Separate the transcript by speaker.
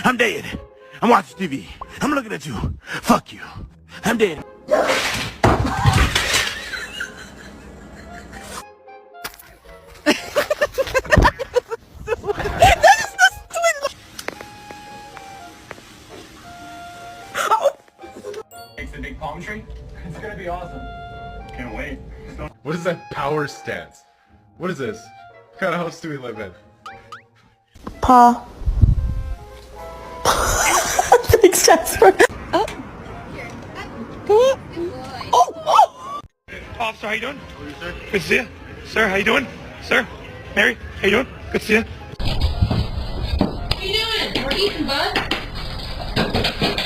Speaker 1: I'm dead. I'm watching TV. I'm looking at you. Fuck you. I'm dead.
Speaker 2: Makes a big palm tree. It's gonna be awesome. Can't wait.
Speaker 3: What is that power stance? What is this? What kind of house do we live in?
Speaker 4: Pa. Thanks, Jasper.
Speaker 5: Officer, how you doing? Good to see you. Sir, how you doing? Sir? Mary, how you doing? Good to see you.
Speaker 6: What are you doing? We're eating, bud.